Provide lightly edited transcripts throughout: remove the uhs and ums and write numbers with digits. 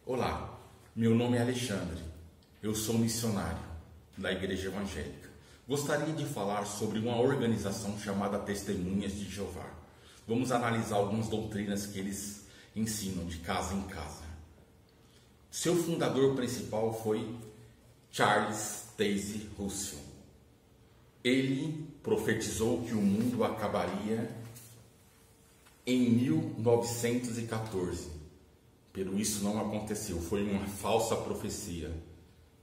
Olá, meu nome é Alexandre, eu sou missionário da Igreja Evangélica. Gostaria de falar sobre uma organização chamada Testemunhas de Jeová. Vamos analisar algumas doutrinas que eles ensinam de casa em casa. Seu fundador principal foi Charles Taze Russell. Ele profetizou que o mundo acabaria em 1914. Pero isso não aconteceu, foi uma falsa profecia.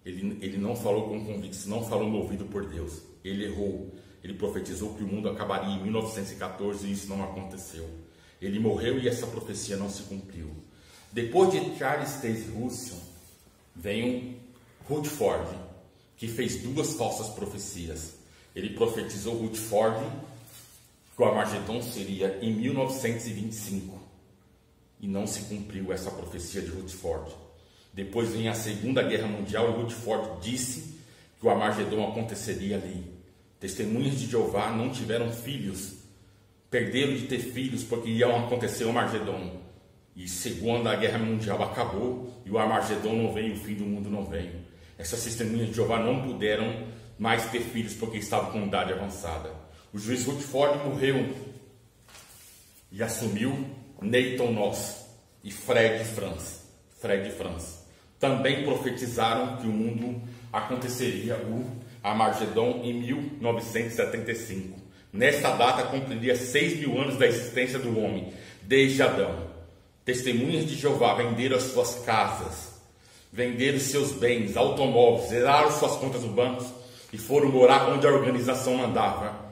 Ele não falou com convicção, não falou movido por Deus. Ele errou. Ele profetizou que o mundo acabaria em 1914 e isso não aconteceu. Ele morreu e essa profecia não se cumpriu. Depois de Charles Taze Russell, veio Rutherford, que fez duas falsas profecias. Ele profetizou Rutherford que o Armagedon seria em 1925. E não se cumpriu essa profecia de Rutherford. Depois vem a Segunda Guerra Mundial e Rutherford disse que o Armagedon aconteceria ali. Testemunhas de Jeová não tiveram filhos, perderam de ter filhos porque ia acontecer o Armagedon. E Segunda Guerra Mundial acabou e o Armagedon não veio, o fim do mundo não veio. Essas testemunhas de Jeová não puderam mais ter filhos porque estavam com idade avançada. O juiz Rutherford morreu e assumiu Nathan Knox e Fred France. Também profetizaram que o mundo aconteceria o Armagedon em 1975. Nesta data cumpriria 6.000 anos da existência do homem, desde Adão. Testemunhas de Jeová venderam as suas casas, venderam seus bens, automóveis, zeraram suas contas no banco e foram morar onde a organização mandava,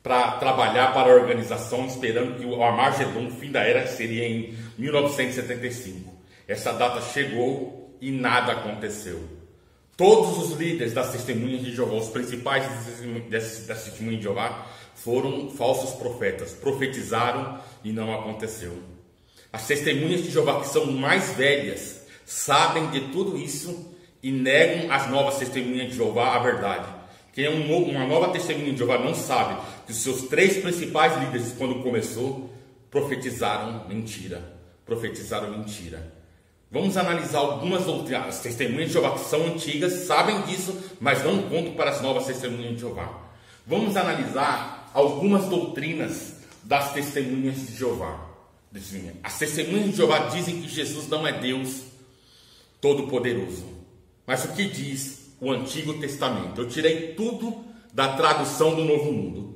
para trabalhar para a organização, esperando que o Armagedon, o fim da era, seria em 1975. Essa data chegou e nada aconteceu. Todos os líderes das testemunhas de Jeová, os principais das testemunhas de Jeová, foram falsos profetas, profetizaram e não aconteceu. As testemunhas de Jeová, que são mais velhas, sabem de tudo isso e negam as novas testemunhas de Jeová a verdade. Quem é uma nova testemunha de Jeová não sabe que os seus três principais líderes, quando começou, profetizaram mentira. Vamos analisar algumas doutrinas. As testemunhas de Jeová que são antigas, sabem disso, mas não contam para as novas testemunhas de Jeová. Vamos analisar algumas doutrinas das testemunhas de Jeová. As testemunhas de Jeová dizem que Jesus não é Deus Todo-Poderoso. Mas o que diz o Antigo Testamento? Eu tirei tudo da tradução do Novo Mundo.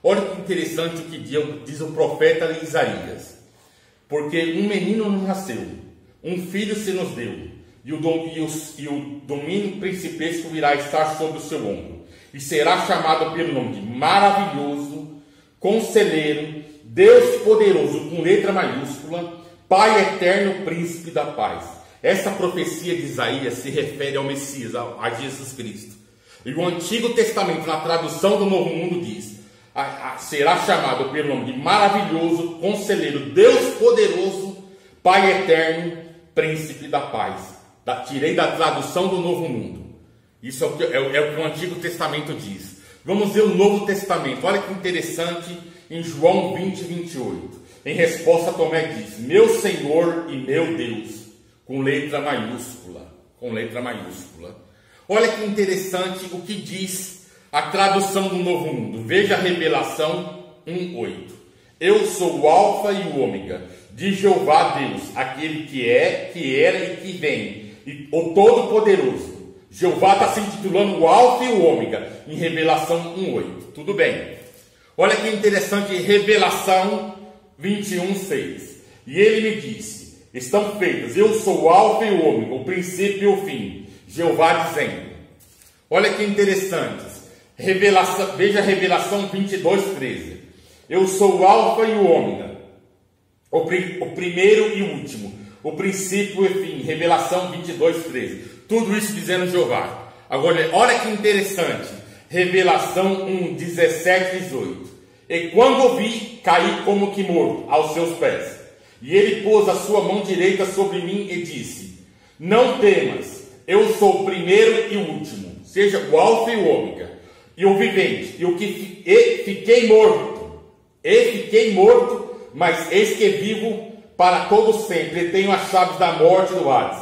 Olha que interessante o que diz o profeta Isaías. Porque um menino nos nasceu, um filho se nos deu, e o domínio principesco virá estar sobre o seu ombro. E será chamado pelo nome de Maravilhoso, Conselheiro, Deus Poderoso, com letra maiúscula, Pai Eterno, Príncipe da Paz. Essa profecia de Isaías se refere ao Messias, a Jesus Cristo. E o Antigo Testamento, na tradução do Novo Mundo, diz: será chamado pelo nome de Maravilhoso, Conselheiro, Deus Poderoso, Pai Eterno, Príncipe da Paz. Tirei da tradução do Novo Mundo. Isso é o que o Antigo Testamento diz. Vamos ver o Novo Testamento. Olha que interessante, em João 20, 28. Em resposta, Tomé diz: meu Senhor e meu Deus. Com letra maiúscula. Olha que interessante o que diz a tradução do Novo Mundo. Veja a Revelação 1:8. Eu sou o Alfa e o Ômega, de Jeová Deus, aquele que é, que era e que vem, e o Todo-Poderoso. Jeová está se intitulando o Alfa e o Ômega, em Revelação 1:8. Tudo bem. Olha que interessante, Revelação 21:6. E ele me disse: estão feitas, eu sou o Alfa e o Ômega, o princípio e o fim. Jeová dizendo. Olha que interessante. Veja a Revelação 22:13. Eu sou o Alfa e o Ômega, o primeiro e o último, o princípio e o fim. Revelação 22:13. Tudo isso dizendo Jeová. Agora, olha que interessante. Revelação 1:17-18. E quando ouvi, caí como que morto aos seus pés. E ele pôs a sua mão direita sobre mim e disse: não temas, eu sou o primeiro e o último, seja o Alfa e o Ômega, e o vivente, e fiquei morto, mas eis que vivo para todo sempre, e tenho as chaves da morte e do Hades.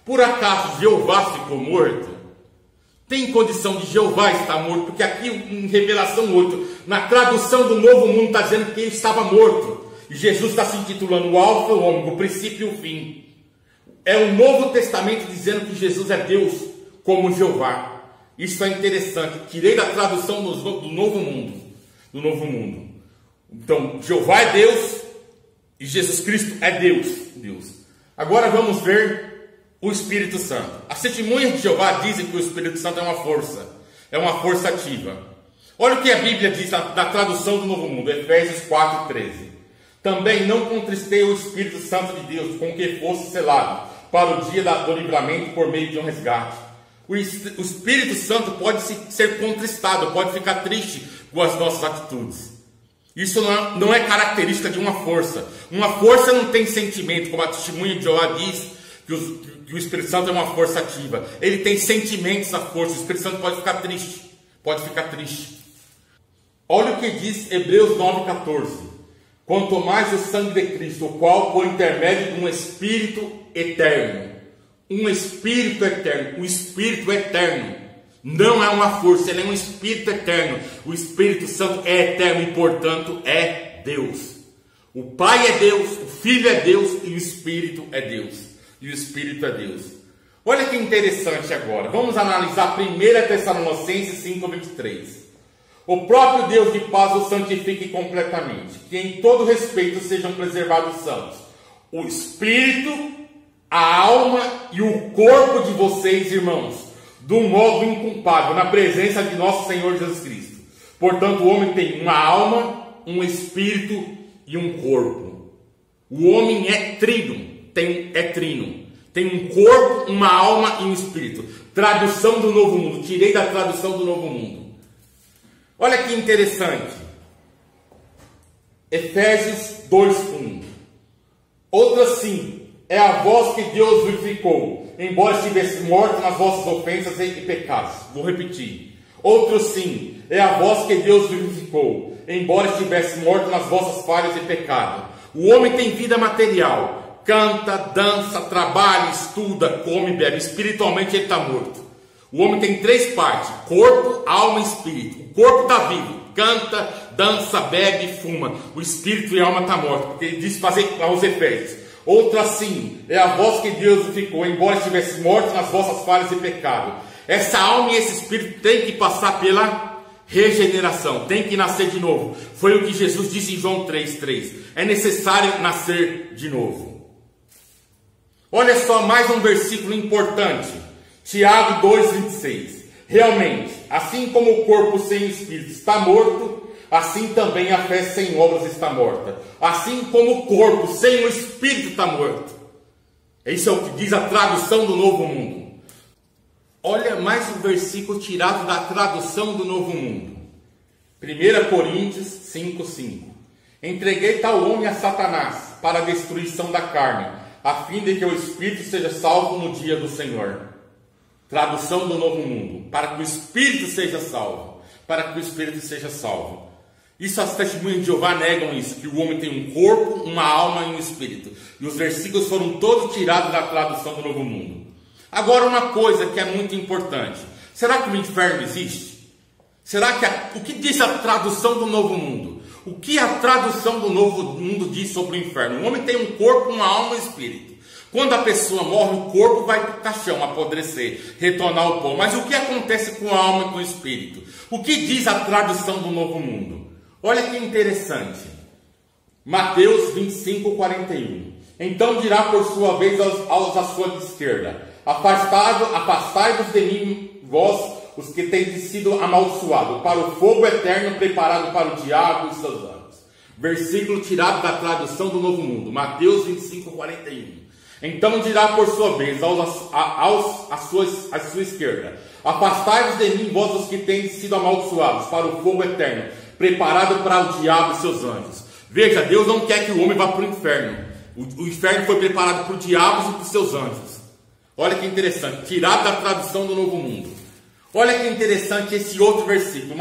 Por acaso Jeová ficou morto? Tem condição de Jeová estar morto? Porque aqui em Revelação 8, na tradução do Novo Mundo, está dizendo que ele estava morto. E Jesus está se intitulando o Alfa e o Ômega, o princípio e o fim. É o Novo Testamento dizendo que Jesus é Deus, como Jeová. Isso é interessante. Tirei da tradução do Novo Mundo. Do Novo Mundo. Então, Jeová é Deus e Jesus Cristo é Deus. Agora vamos ver o Espírito Santo. As testemunhas de Jeová dizem que o Espírito Santo é uma força ativa. Olha o que a Bíblia diz da tradução do Novo Mundo, Efésios 4:13. Também não contristei o Espírito Santo de Deus, com que fosse selado para o dia do livramento por meio de um resgate. O Espírito Santo pode ser contristado, pode ficar triste com as nossas atitudes. Isso não é característica de uma força. Uma força não tem sentimento, como a testemunha de Jeová diz, que o Espírito Santo é uma força ativa. Ele tem sentimentos, a força. O Espírito Santo pode ficar triste. Olha o que diz Hebreus 9:14. Quanto mais o sangue de Cristo, o qual, por intermédio de um Espírito eterno. Um Espírito eterno. O Espírito eterno. Não é uma força, ele é um Espírito eterno. O Espírito Santo é eterno e, portanto, é Deus. O Pai é Deus, o Filho é Deus e o Espírito é Deus. Olha que interessante agora. Vamos analisar 1 Tessalonicenses 5:23. O próprio Deus de paz os santifique completamente, que em todo respeito sejam preservados santos. O Espírito, a alma e o corpo de vocês, irmãos, de um modo inculpável, na presença de nosso Senhor Jesus Cristo. Portanto, o homem tem uma alma, um espírito e um corpo. O homem é trino. Tem um corpo, uma alma e um espírito. Tradução do Novo Mundo. Tirei da tradução do Novo Mundo. Olha que interessante. Efésios 2:1. Outra sim, é a vós que Deus vivificou, embora estivesse morto nas vossas ofensas e pecados. Vou repetir. Outro sim, é a vós que Deus vivificou, embora estivesse morto nas vossas falhas e pecados. O homem tem vida material. Canta, dança, trabalha, estuda, come, bebe. Espiritualmente ele está morto. O homem tem 3 partes: corpo, alma e espírito. O corpo está vivo, canta, dança, bebe e fuma. O espírito e a alma estão mortos, porque ele diz fazer aos Efésios. Outra assim, é a voz que Deus ficou, embora estivesse morto nas vossas falhas e pecado. Essa alma e esse espírito tem que passar pela regeneração, tem que nascer de novo. Foi o que Jesus disse em João 3:3. É necessário nascer de novo. Olha só mais um versículo importante. Tiago 2:26. Realmente, assim como o corpo sem espírito está morto, assim também a fé sem obras está morta. Assim como o corpo sem o espírito está morto. Isso é o que diz a tradução do Novo Mundo. Olha mais um versículo tirado da tradução do Novo Mundo. 1 Coríntios 5:5. Entreguei tal homem a Satanás para a destruição da carne, a fim de que o espírito seja salvo no dia do Senhor. Tradução do Novo Mundo. Para que o espírito seja salvo. Isso as testemunhas de Jeová negam isso, que o homem tem um corpo, uma alma e um espírito. E os versículos foram todos tirados da tradução do Novo Mundo. Agora uma coisa que é muito importante. Será que o inferno existe? O que diz a tradução do Novo Mundo? O que a tradução do Novo Mundo diz sobre o inferno? O homem tem um corpo, uma alma e um espírito. Quando a pessoa morre, o corpo vai para o caixão, apodrecer, retornar ao pó. Mas o que acontece com a alma e com o espírito? O que diz a tradução do Novo Mundo? Olha que interessante. Mateus 25:41. Então dirá por sua vez aos à sua esquerda: afastai-vos de mim, vós, os que tendes sido amaldiçoados, para o fogo eterno preparado para o diabo e seus anjos. Versículo tirado da tradução do Novo Mundo. Mateus 25:41. Então dirá por sua vez à sua esquerda: afastai-vos de mim, vós os que tendes sido amaldiçoados, para o fogo eterno, preparado para o diabo e seus anjos. Veja, Deus não quer que o homem vá para o inferno. O inferno foi preparado para o diabo e para os seus anjos. Olha que interessante, tirado da tradução do Novo Mundo. Olha que interessante esse outro versículo,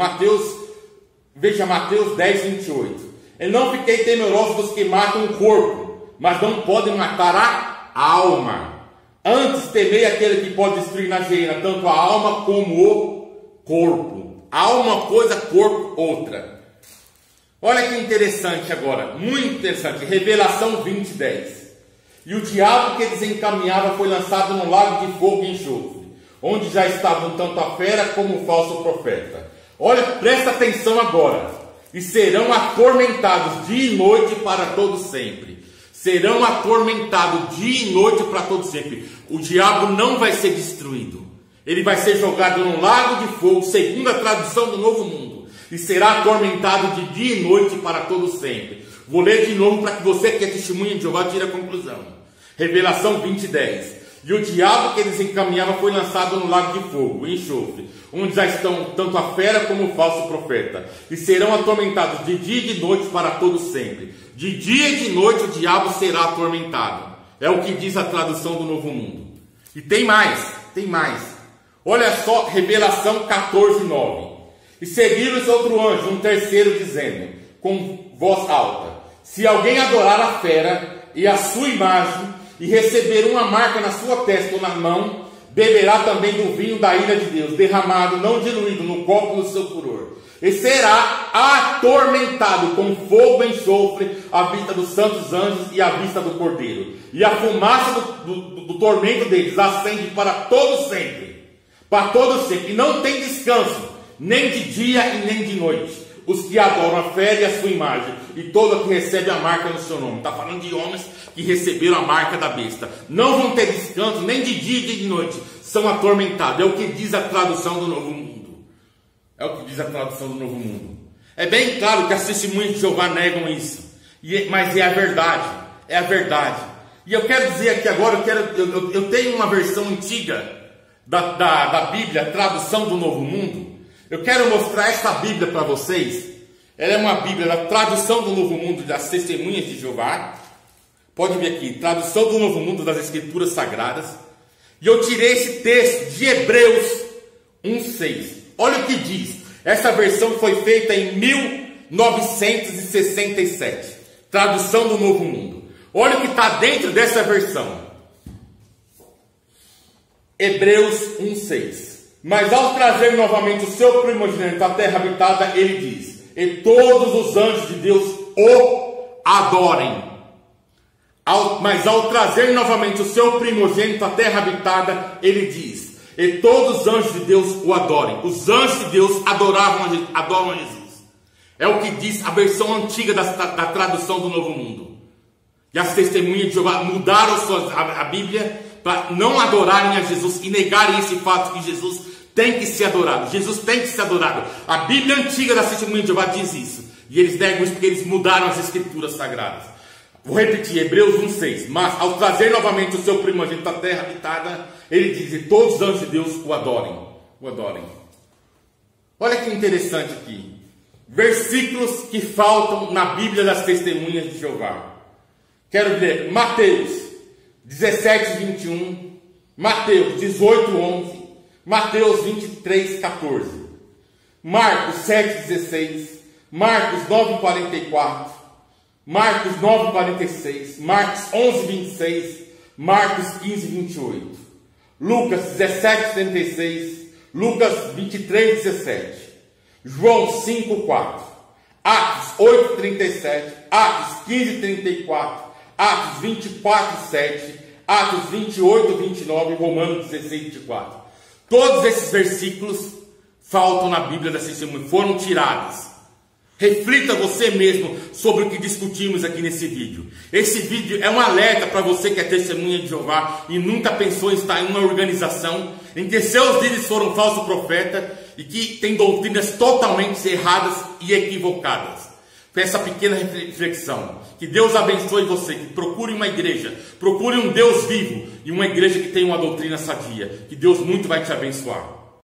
Veja Mateus 10:28. Eu não fiquei temeroso dos que matam o corpo, mas não podem matar a alma. Antes temei aquele que pode destruir na geena tanto a alma como o corpo. Alma uma coisa, corpo outra. Olha que interessante agora, muito interessante. Revelação 20:10. E o diabo que eles encaminhava foi lançado no lago de fogo e enxofre, onde já estavam tanto a fera como o falso profeta. Olha, presta atenção agora. E serão atormentados dia e noite para todo sempre. Serão atormentados dia e noite para todo sempre. O diabo não vai ser destruído. Ele vai ser jogado num lago de fogo, segundo a tradução do Novo Mundo. E será atormentado de dia e noite para todo sempre. Vou ler de novo para que você que é testemunha de Jeová tire a conclusão. Revelação 20:10. E o diabo que eles encaminhavam foi lançado no lago de fogo e enxofre, onde já estão tanto a fera como o falso profeta. E serão atormentados de dia e de noite para todo sempre. De dia e de noite o diabo será atormentado. É o que diz a tradução do Novo Mundo. E tem mais, tem mais. Olha só, Revelação 14:9. E seguiu-lhes outro anjo, um terceiro, dizendo, com voz alta: se alguém adorar a fera e a sua imagem, e receber uma marca na sua testa ou na mão, beberá também do vinho da ira de Deus, derramado, não diluído, no copo do seu furor. E será atormentado com fogo e enxofre à vista dos santos anjos e à vista do Cordeiro. E a fumaça do tormento deles acende para todo sempre. Para todo sempre. E não tem descanso, nem de dia e nem de noite. Os que adoram a fera e a sua imagem, e todo que recebe a marca no seu nome. Está falando de homens que receberam a marca da besta. Não vão ter descanso, nem de dia e de noite. São atormentados. É o que diz a tradução do Novo Mundo. É o que diz a tradução do Novo Mundo. É bem claro que as testemunhas de Jeová negam isso. Mas é a verdade. É a verdade. E eu quero dizer aqui agora, eu tenho uma versão antiga da Bíblia, tradução do Novo Mundo. Eu quero mostrar essa Bíblia para vocês. Ela é uma Bíblia da tradução do Novo Mundo das Testemunhas de Jeová. Pode ver aqui, tradução do Novo Mundo das Escrituras Sagradas. E eu tirei esse texto de Hebreus 1:6. Olha o que diz. Essa versão foi feita em 1967. Tradução do Novo Mundo. Olha o que está dentro dessa versão. Hebreus 1:6. Mas ao trazer novamente o seu primogênito à terra habitada, ele diz: e todos os anjos de Deus o adorem. Mas ao trazer novamente o seu primogênito à terra habitada, ele diz: e todos os anjos de Deus o adorem. Os anjos de Deus adoram a Jesus. É o que diz a versão antiga da tradução do Novo Mundo. E as testemunhas de Jeová mudaram a Bíblia para não adorarem a Jesus e negarem esse fato que Jesus tem que ser adorado. Jesus tem que ser adorado. A Bíblia antiga da testemunha de Jeová diz isso. E eles negam isso porque eles mudaram as Escrituras Sagradas. Vou repetir, Hebreus 1:6. Mas ao trazer novamente o seu primogênito à terra habitada, ele diz: e todos os anjos de Deus o adorem. O adorem. Olha que interessante aqui. Versículos que faltam na Bíblia das testemunhas de Jeová. Quero ler Mateus 17:21, Mateus 18:11, Mateus 23:14, Marcos 7:16, Marcos 9:44, Marcos 9:46, Marcos 11:26, Marcos 15:28, Lucas 17:76, Lucas 23:17, João 5:4, Atos 8:37, Atos 15:34, Atos 24:7, Atos 28:29 e Romanos 16:24. Todos esses versículos faltam na Bíblia das testemunhas, foram tirados. Reflita você mesmo sobre o que discutimos aqui nesse vídeo. Esse vídeo é um alerta para você que é testemunha de Jeová e nunca pensou em estar em uma organização em que seus líderes foram falsos profetas e que tem doutrinas totalmente erradas e equivocadas. Foi essa pequena reflexão. Que Deus abençoe você, que procure uma igreja, procure um Deus vivo e uma igreja que tem uma doutrina sadia. Que Deus muito vai te abençoar.